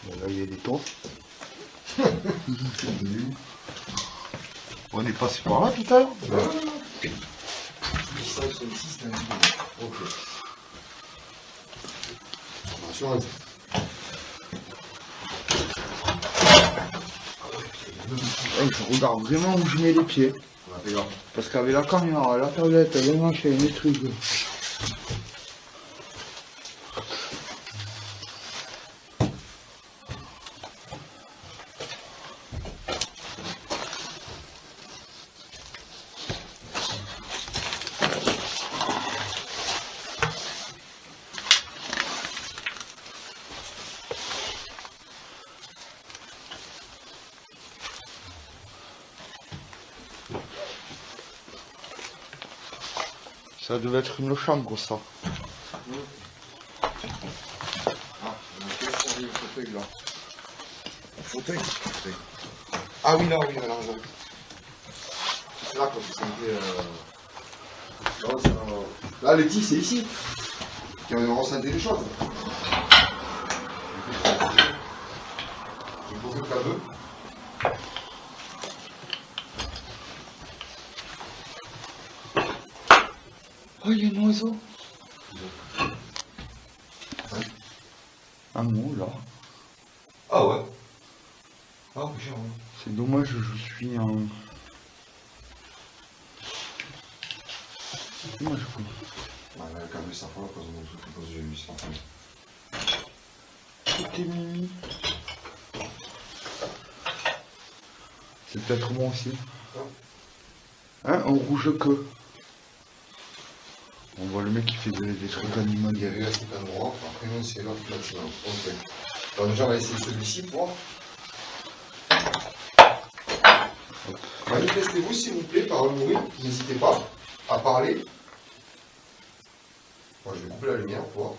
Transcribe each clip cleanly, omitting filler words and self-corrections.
Bon, là, il y a des tons. On est passé par là tout à l'heure. Ça, sur le 6, c'est un petit peu. Ok. Attention, Je regarde vraiment où je mets les pieds. Parce qu'avec la caméra, la tablette, les machins, les trucs. Ça devait être une chambre, ça. Ah, on a fait le fauteuil là. Fauteuil. Ah oui, là, oui, là. C'est là, quoi, c'est là, le 10, c'est ici. Qui on a ressenti les choses. J'ai posé le cadeau. Oh, il y a un oiseau. Un mot, là. Ah ouais. Ah, j'ai envie. C'est dommage, je suis en... C'est dommage, quoi. Ouais, là, quand même, ça fois, à cause de lui, sans famille. Tout est mimi. C'est peut-être moi aussi. Hein, en rouge que. On voit le mec qui fait des trucs Il y animaliers. avait un truc à droite, après, non, c'est l'autre bâtiment. Ok. Alors, déjà, on va essayer celui-ci pour voir. Manifestez-vous, s'il vous plaît, par un bruit. N'hésitez pas à parler. Moi, je vais couper la lumière pour voir.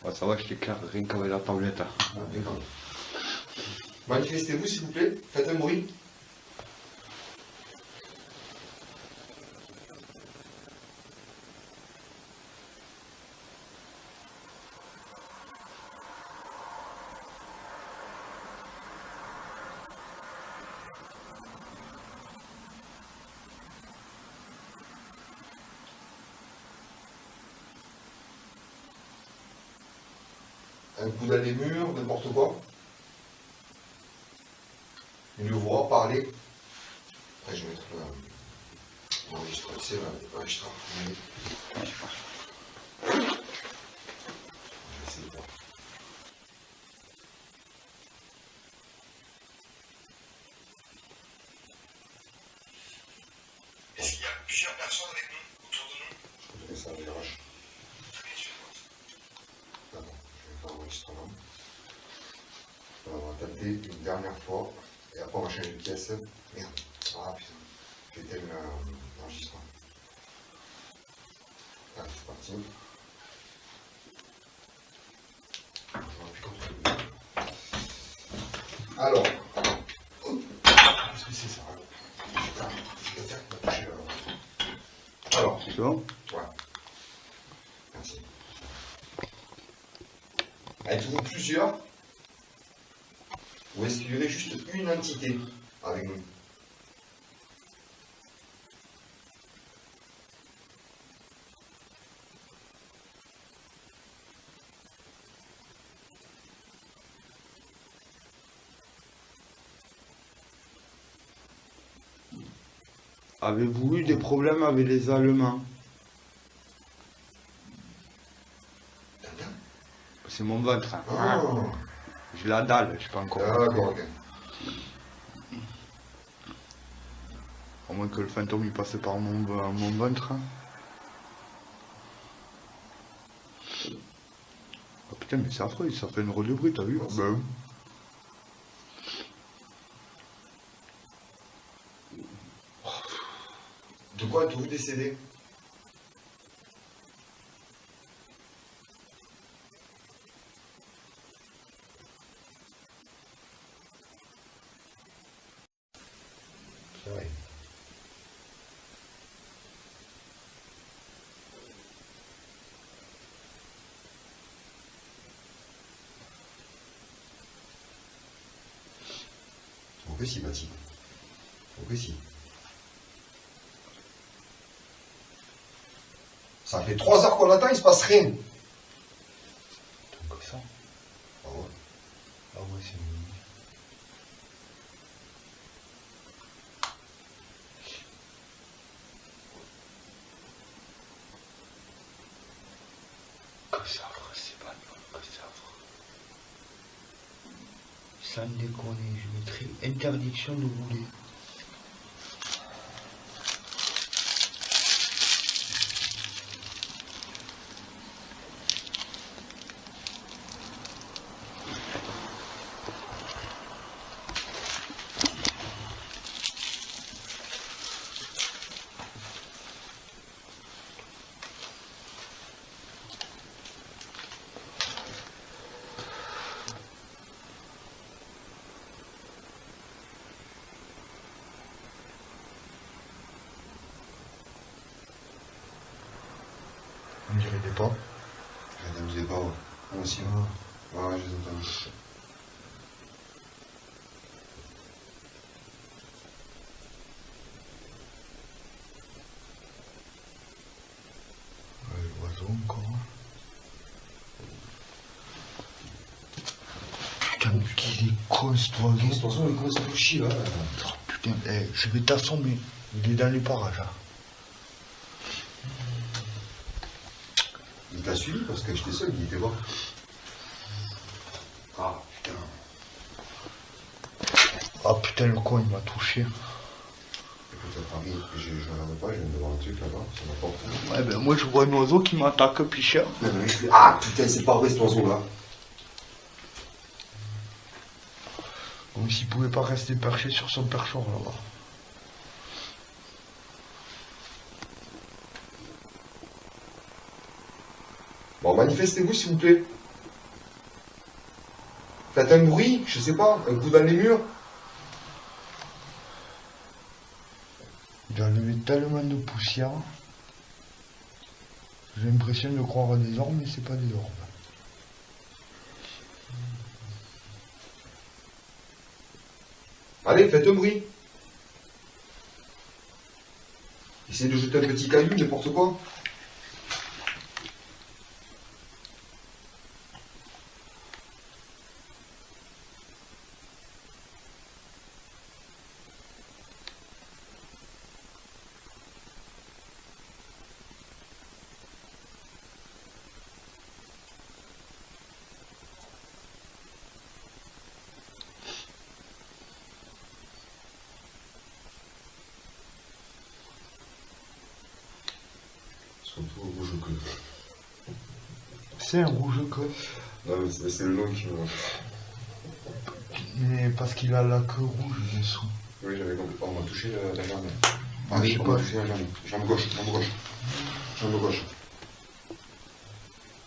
Ouais, ça va, je t'éclaire rien qu'avec la tablette. Manifestez-vous, s'il vous plaît. Faites un bruit. Un coup dans les murs, n'importe quoi. Une voix, parler. Après, je vais mettre l'enregistreur. C'est l'enregistreur. Je vais essayer de voir. Est-ce qu'il y a plusieurs personnes avec nous, autour de nous? Je vais ça, je rush. D'accord, je vais faire l'enregistrement. On va taper une dernière fois. Et après, on va changer de pièce. Merde. Ah putain. J'ai éteint l'enregistrement. Allez, c'est parti. Alors. Qu'est-ce que c'est ça? Putain, c'est quelqu'un qui m'a touché là. Alors. C'est bon? Ouais. Merci. Êtes-vous plusieurs? Ou est-ce qu'il y aurait juste une entité avec nous? Avez-vous eu des problèmes avec les Allemands? C'est mon ventre. Hein. Oh. J'ai la dalle, je sais pas encore. D'accord, ok. À moins que le fantôme il passe par mon ventre. Hein. Oh, putain, mais c'est affreux, ça fait une rôle de bruit, t'as vu? Ben. De quoi êtes-vous décédé? Ouais. que si, Bati. Faut que si. Ça fait 3 heures qu'on l'attend, il se passe rien. Tant que ça. Ah ouais. Ah ouais, c'est mignon. Que ça, c'est pas mal, que ça. Sans déconner, je mettrai interdiction de rouler. On dirait des pas. Je ne sais pas, ouais. Moi aussi. Ah. Ouais, je les entends. Ouais, l'oiseau encore. Putain, mais qu'il est con cet oiseau. Cet oiseau, il commence à faire chier, là. Oh, putain, je vais t'assommer. Il est dans les parages. Hein. Il t'a suivi parce que j'étais seul, il était bas. Ah, putain. Ah putain, le con, il m'a touché. Écoute, Paris, je regarde pas, je viens de voir un truc là-bas, ça m'a pas pris. Ouais, ben moi je vois un oiseau qui m'attaque, pichère. Ah, putain, c'est pas vrai cet oiseau-là. Comme s'il pouvait pas rester perché sur son perchoir là-bas. Bon, manifestez-vous s'il vous plaît. Faites un bruit, je sais pas, un coup dans les murs. Il a levé tellement de poussière. J'ai l'impression de croire à des orbes, mais c'est pas des orbes. Allez, faites un bruit. Essayez de jeter un petit caillou, n'importe quoi. Surtout au rouge queue. C'est un rouge queue. Non, mais c'est le nom qui me... Mais parce qu'il a la queue rouge dessous. Oui, j'avais compris. Oh, on m'a touché la jambe. Ah, je sais on pas. m'a touché la jambe. Jambe gauche, jambe gauche. Jambe gauche.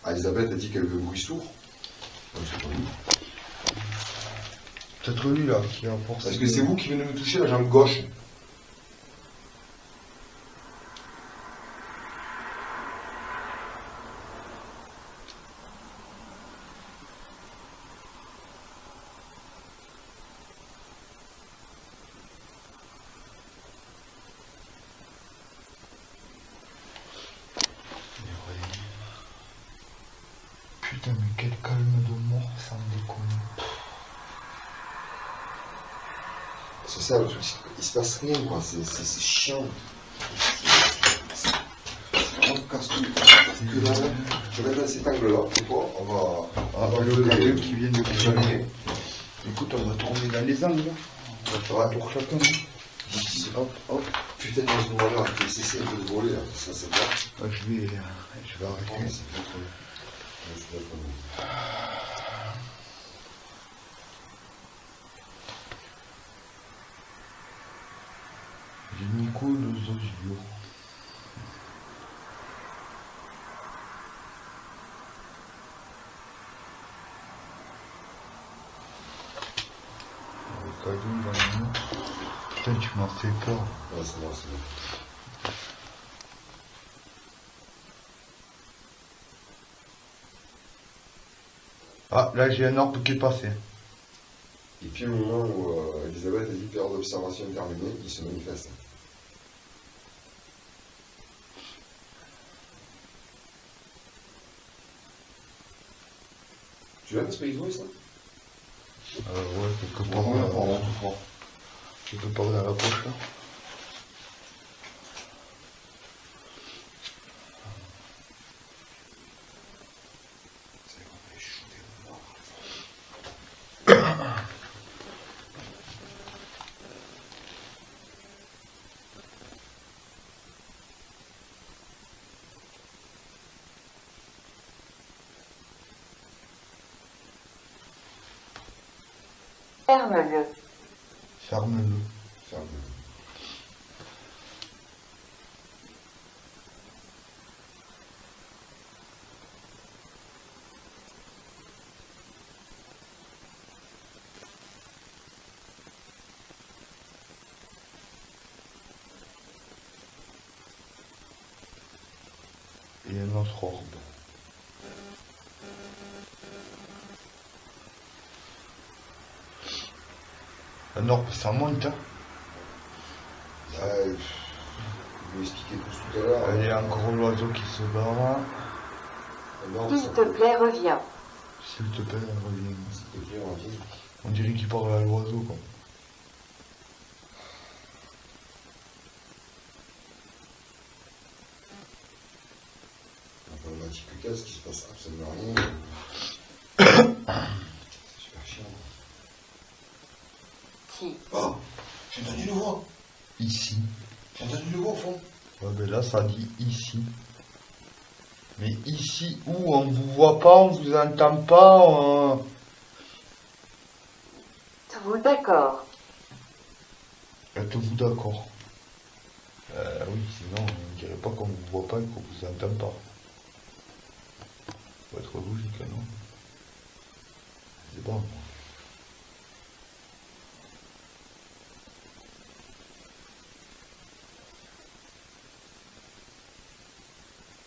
Ah, Elisabeth a dit qu'elle veut un bruit sourd. C'est pas lui. Peut-être lui là qui a forcé. Est-ce que c'est vous qui venez de me toucher la jambe gauche? Putain, mais quel calme de mort, sans déconner. C'est ça le truc, il se passe rien quoi, c'est chiant. C'est vraiment casse-couille. Que là, je vais dans cet angle là, et toi, on va. Ah, le caillou qui vient de pigeonner. Écoute, on va tourner dans les angles. On va tour chacun. Hop, hop. Putain, dans ce moment-là, c'est un peu de voler là, ça c'est pas. Ah, je vais arrêter. C'est bien trop. Je suis d'accord. J'ai Nico le Zosio. Le cadeau dans la main. Putain, tu m'as fait peur. Ouais, c'est bon, c'est bon. Ah, là j'ai un orbe qui est passé. Et puis au moment où Elisabeth a dit période d'observation terminée, il se manifeste. Tu l'aimes ce paysan, ça? Ouais, quelque part, quelque part dans la poche là. Ferme-le. Ferme-le. Ferme. Et un autre orbe. Un orbe, ça monte. Hein. Je vais expliquer tout à l'heure. Il y a encore l'oiseau qui se barre. S'il te plaît, reviens. S'il te plaît, reviens. S'il te plaît, reviens. On dirait qu'il parle à l'oiseau, quoi. Informatique casse, qui se passe absolument rien. C'est super chiant. Si. Oh, j'ai entendu le voix. Ici. J'ai entendu le voix au fond. Ouais, ben là, ça dit ici. Mais ici où? On vous voit pas, on vous entend pas. Êtes-vous d'accord? Êtes-vous d'accord? Oui, sinon, on dirait pas qu'on vous voit pas et qu'on vous entend pas. Faut être logique, non? C'est bon.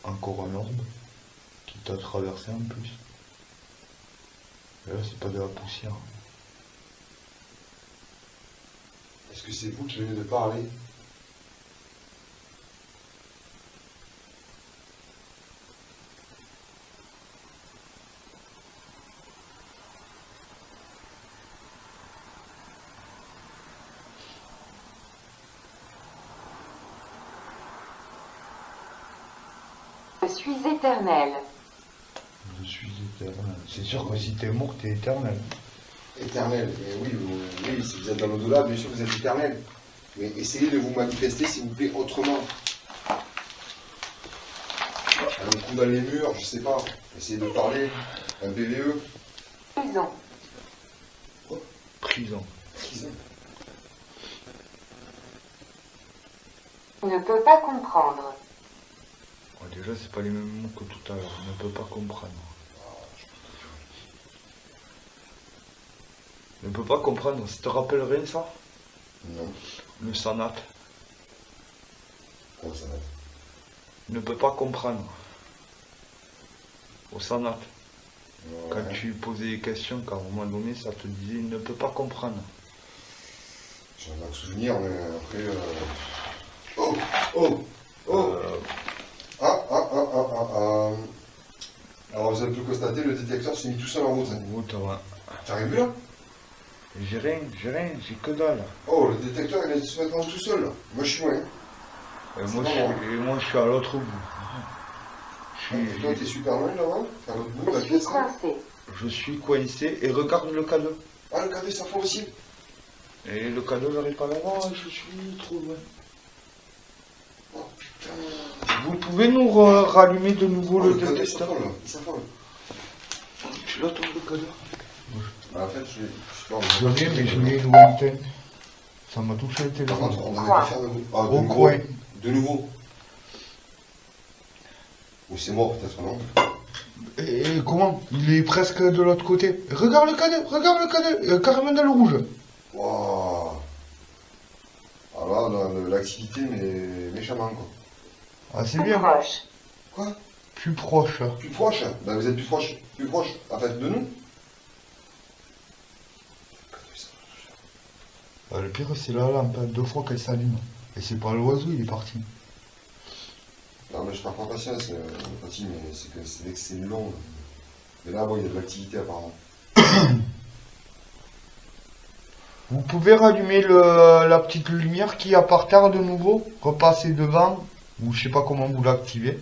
Encore un orbe qui t'a traversé en plus. Et là, c'est pas de la poussière. Est-ce que c'est vous qui venez de parler? Je suis éternel. Je suis éternel. C'est sûr que si t'es mort, t'es éternel. Éternel. Et oui, oui, si vous êtes dans l'au-delà, bien sûr vous êtes éternel. Mais essayez de vous manifester, s'il vous plaît, autrement. Un coup dans les murs, je sais pas. Essayez de parler. Un PVE. Prison. Prison. Prison. Je ne peux pas comprendre. Ouais, déjà, c'est pas les mêmes mots que tout à l'heure. On ne peut pas comprendre. On ne peut pas comprendre. Ça te rappelle rien, ça? Non. Le sanat. Comment ça va? Ne peut pas comprendre. Au sanat. Ouais. Quand tu posais des questions, qu'à un moment donné, ça te disait ne peut pas comprendre. J'en ai un souvenir, mais après. Oh! Oh! Oh! Alors vous avez pu constater, le détecteur s'est mis tout seul en route. Route, ouais. T'arrives vu là? J'ai rien, j'ai que dalle. Oh, le détecteur il a dû se mettre en route tout seul là. Moi je suis loin. Et moi, je suis à l'autre bout. Et toi t'es super loin là-bas? À l'autre bout, Je la suis pièce là. coincé. Je suis coincé et regarde le cadeau. Ah, le cadeau ça fond aussi. Et le cadeau, j'arrive pas à l'avoir, je suis trop loin. Oh putain. Vous pouvez nous rallumer de nouveau Oh, le le cadeau il détecteur? s'affole là. Il s'affole. Tu l'attends le cadeau? Bah, en fait, je sais pas. Je l'ai, mais je l'ai lointain. Ça m'a touché le Par téléphone. contre, on devait pas faire de nouveau. Ah, de Au nouveau. coin. De nouveau. Ou c'est mort peut-être, non? Et comment? Il est presque de l'autre côté. Regarde le cadeau, carrément dans le rouge. Waouh. Alors là, l'activité, mais méchamment quoi. Ah, c'est Plus bien. proche. Quoi? Plus proche. Plus proche? Ben vous êtes plus proche, en fait, de nous. Le pire, c'est la lampe, hein, 2 fois qu'elle s'allume. Et c'est pas l'oiseau, il est parti. Non, mais je perds pas patience, Fatih, mais c'est que c'est long. Mais là, bon, il y a de l'activité apparemment. Vous pouvez rallumer la petite lumière qu'il y a par terre de nouveau, repasser devant, ou je sais pas comment vous l'activez.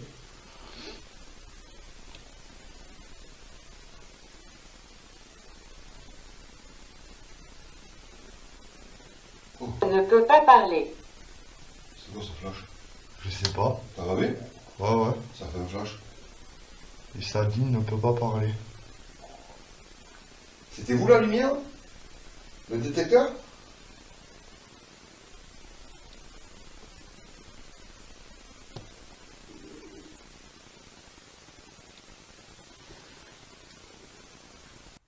Je ne peux pas parler. C'est quoi ce flash? Je sais pas. T'as rêvé? Ouais. Ça fait un flash. Et ça dit ne peut pas parler. C'était vous la lumière? Le détecteur?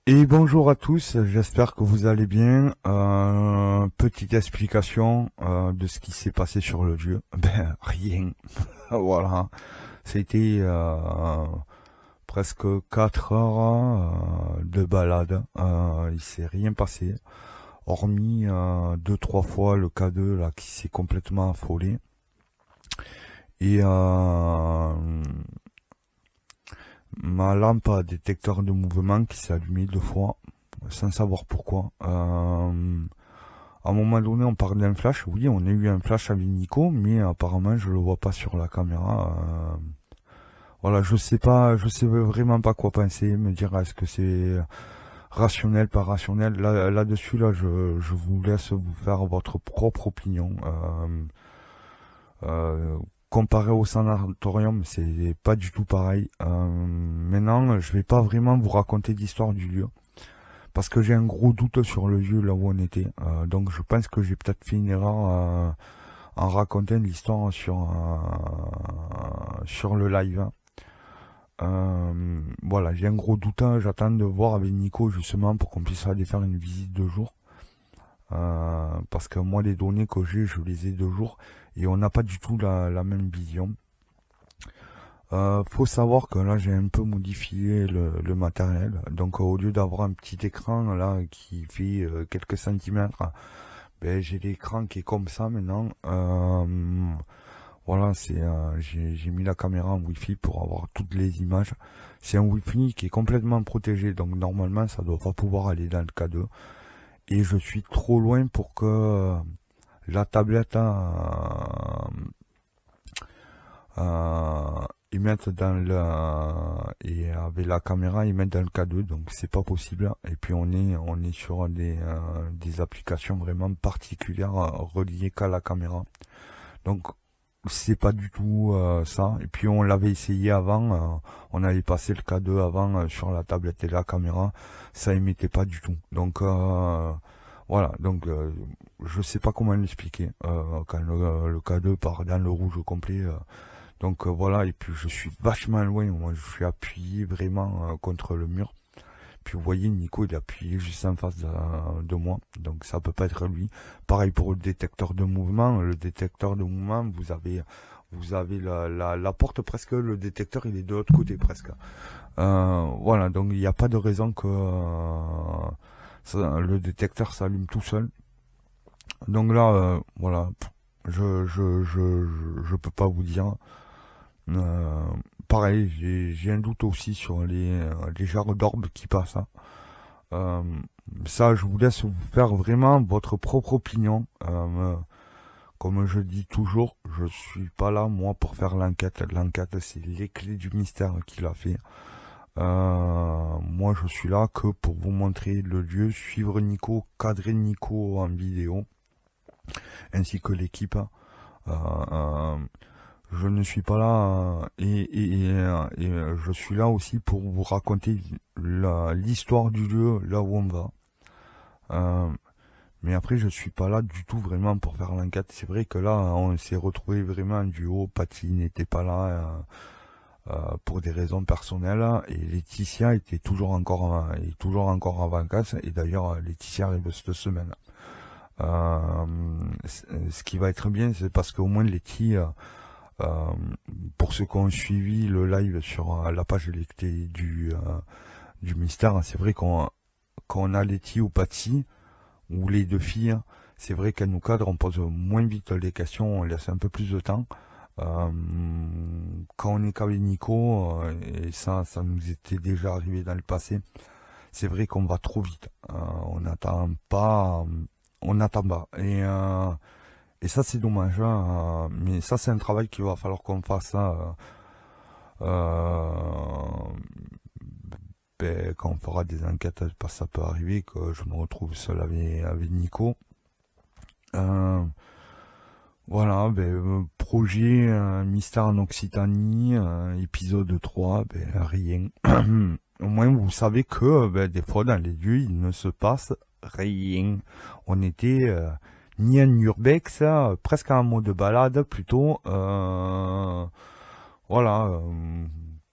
Et bonjour à tous, j'espère que vous allez bien. Petite explication de ce qui s'est passé sur le jeu. Ben rien. Voilà. C'était presque 4 heures de balade. Il s'est rien passé. Hormis 2-3 fois le K2 là qui s'est complètement affolé. Et ma lampe à détecteur de mouvement qui s'est allumée 2 fois, sans savoir pourquoi. À un moment donné, on parle d'un flash. Oui, on a eu un flash avec Nico, mais apparemment, je le vois pas sur la caméra. Voilà, je sais vraiment pas quoi penser, me dire est-ce que c'est rationnel, pas rationnel. Là-dessus, là, je vous laisse vous faire votre propre opinion. Comparé au sanatorium, c'est pas du tout pareil. Maintenant, je vais pas vraiment vous raconter l'histoire du lieu, parce que j'ai un gros doute sur le lieu là où on était. Donc je pense que j'ai peut-être fait une erreur en racontant l'histoire sur le live. Voilà, j'ai un gros doute. J'attends de voir avec Nico justement pour qu'on puisse aller faire une visite de jour. Parce que moi les données que j'ai, je les ai de jour et on n'a pas du tout la même vision. Faut savoir que là j'ai un peu modifié le matériel, donc au lieu d'avoir un petit écran là qui fait quelques centimètres, ben j'ai l'écran qui est comme ça maintenant. Voilà, j'ai mis la caméra en Wi-Fi pour avoir toutes les images. C'est un Wi-Fi qui est complètement protégé, donc normalement ça doit pas pouvoir aller dans le K2. Et je suis trop loin pour que la tablette ils mettent dans et avec la caméra ils mettent dans le K2, donc c'est pas possible. Et puis on est sur des applications vraiment particulières reliées qu'à la caméra, donc c'est pas du tout ça. Et puis on l'avait essayé avant, on avait passé le K2 avant sur la tablette et la caméra, ça émettait pas du tout. Donc voilà, donc je sais pas comment l'expliquer quand le K2 part dans le rouge complet. Donc voilà, et puis je suis vachement loin, moi je suis appuyé vraiment contre le mur. Puis vous voyez, Nico il est appuyé juste en face de moi, donc ça peut pas être lui. Pareil pour le détecteur de mouvement. Le détecteur de mouvement, vous avez la porte presque, le détecteur il est de l'autre côté presque. Voilà, donc il n'y a pas de raison que le détecteur s'allume tout seul. Donc là, voilà, je peux pas vous dire. Pareil, j'ai un doute aussi sur les genres d'orbes qui passent. Ça, je vous laisse vous faire vraiment votre propre opinion. Comme je dis toujours, je suis pas là moi pour faire l'enquête. L'enquête, c'est les clés du mystère qui l'a fait. Moi, je suis là que pour vous montrer le lieu, suivre Nico, cadrer Nico en vidéo, ainsi que l'équipe. Je ne suis pas là et je suis là aussi pour vous raconter l'histoire du lieu, là où on va. Mais après, je suis pas là du tout vraiment pour faire l'enquête. C'est vrai que là, on s'est retrouvé vraiment en duo. Paty n'était pas là pour des raisons personnelles et Laetitia était toujours encore en vacances. Et d'ailleurs, Laetitia arrive cette semaine. Ce qui va être bien, c'est parce qu'au moins Laetitia, pour ceux qui ont suivi le live sur la page du mystère, c'est vrai qu'on a Letty ou Paty, ou les deux filles, C'est vrai qu'elle nous cadre, on pose moins vite les questions, on laisse un peu plus de temps. Quand on est qu'avec Nico, et ça nous était déjà arrivé dans le passé, c'est vrai qu'on va trop vite. On n'attend pas, Et ça c'est dommage, hein, mais ça c'est un travail qu'il va falloir qu'on fasse quand on fera des enquêtes, parce que ça peut arriver que je me retrouve seul avec Nico. Voilà, projet Mystère en Occitanie, épisode 3, rien. Au moins vous savez que des fois dans les lieux il ne se passe rien. On était ni en urbex, presque en mode balade plutôt. Voilà,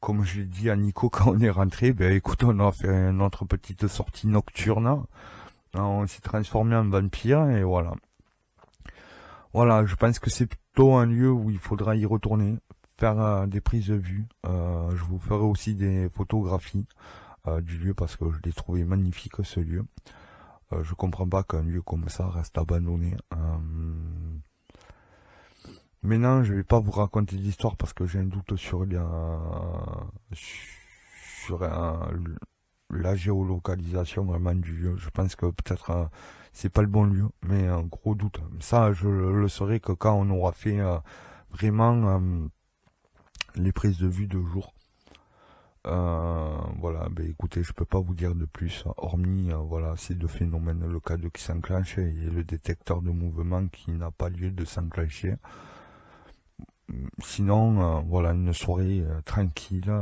comme je l'ai dit à Nico quand on est rentré, écoute, on a fait notre petite sortie nocturne. On s'est transformé en vampire et voilà. Voilà, je pense que c'est plutôt un lieu où il faudra y retourner, faire des prises de vue. Je vous ferai aussi des photographies du lieu parce que je l'ai trouvé magnifique ce lieu. Je comprends pas qu'un lieu comme ça reste abandonné. Maintenant, je vais pas vous raconter l'histoire parce que j'ai un doute sur la géolocalisation vraiment du lieu. Je pense que peut-être c'est pas le bon lieu, mais un gros doute. Ça, je le saurai que quand on aura fait vraiment les prises de vue de jour. Voilà, écoutez, je peux pas vous dire de plus, hormis voilà, ces deux phénomènes, le cadre qui s'enclenche et le détecteur de mouvement qui n'a pas lieu de s'enclencher. Sinon, voilà, une soirée tranquille,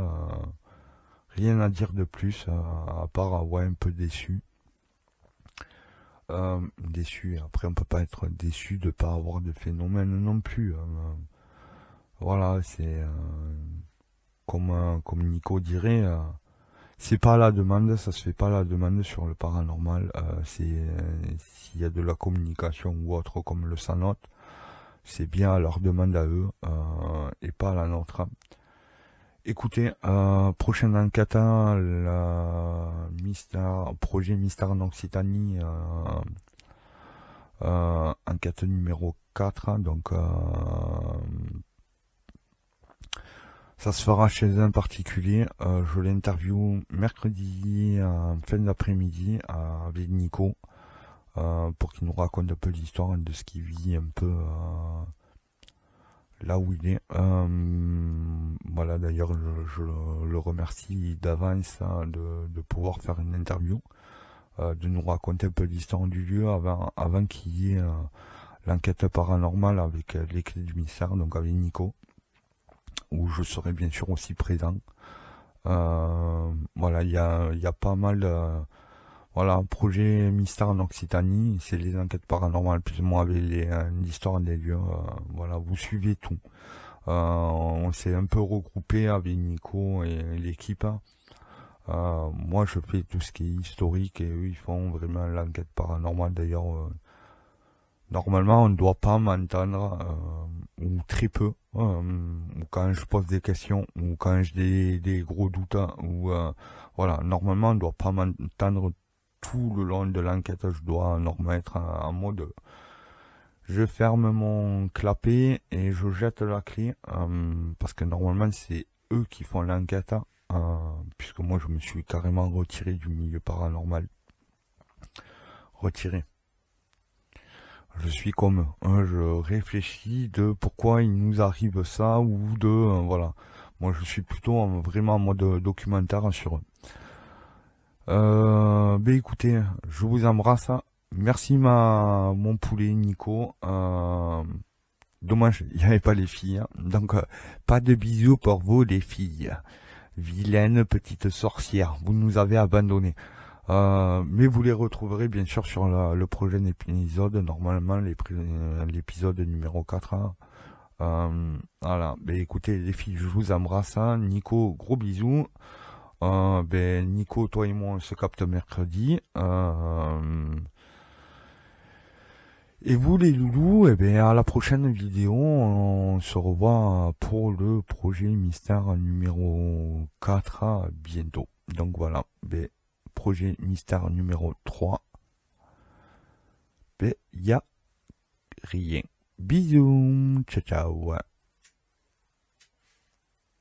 rien à dire de plus, à part ouais, un peu déçu. Déçu, après on peut pas être déçu de pas avoir de phénomène non plus. Voilà, c'est comme Nico dirait, c'est pas à la demande, ça se fait pas à la demande sur le paranormal. S'il y a de la communication ou autre comme le Sanote, c'est bien à leur demande à eux et pas à la nôtre. Écoutez, prochaine enquête, projet Mystère en Occitanie, enquête numéro 4, donc ça se fera chez un particulier. Je l'interview mercredi en fin d'après-midi avec Nico pour qu'il nous raconte un peu l'histoire de ce qu'il vit un peu là où il est. Voilà, d'ailleurs je le remercie d'avance de pouvoir faire une interview, de nous raconter un peu l'histoire du lieu avant qu'il y ait l'enquête paranormale avec les clés du mystère, donc avec Nico, où je serai bien sûr aussi présent. Voilà, il y a pas mal voilà, projet Mystère en Occitanie, c'est les enquêtes paranormales plus ou moins avec l'histoire des lieux. Voilà, vous suivez tout. On s'est un peu regroupé avec Nico et l'équipe. Moi je fais tout ce qui est historique et eux ils font vraiment l'enquête paranormale. D'ailleurs normalement on ne doit pas m'entendre ou très peu ou quand je pose des questions ou quand j'ai des gros doutes ou voilà, normalement on ne doit pas m'entendre tout le long de l'enquête. Je dois normalement être en mode je ferme mon clapet et je jette la clé parce que normalement c'est eux qui font l'enquête puisque moi je me suis carrément retiré du milieu paranormal. Retiré. Je suis comme eux, je réfléchis de pourquoi il nous arrive ça ou de voilà. Moi je suis plutôt vraiment en mode documentaire sur eux. Écoutez, je vous embrasse. Merci mon poulet Nico. Dommage, il n'y avait pas les filles. Donc pas de bisous pour vous les filles. Vilaine petite sorcière, vous nous avez abandonnés. Mais vous les retrouverez bien sûr sur le prochain épisode, normalement l'épisode numéro 4. Voilà, écoutez les filles, je vous embrasse. Nico, gros bisous. Nico, toi et moi on se capte mercredi. Et vous les loulous, à la prochaine vidéo, on se revoit pour le projet Mystère numéro 4 bientôt. Donc voilà, projet Mystère numéro 3. Il y a rien. Bisous, ciao ciao.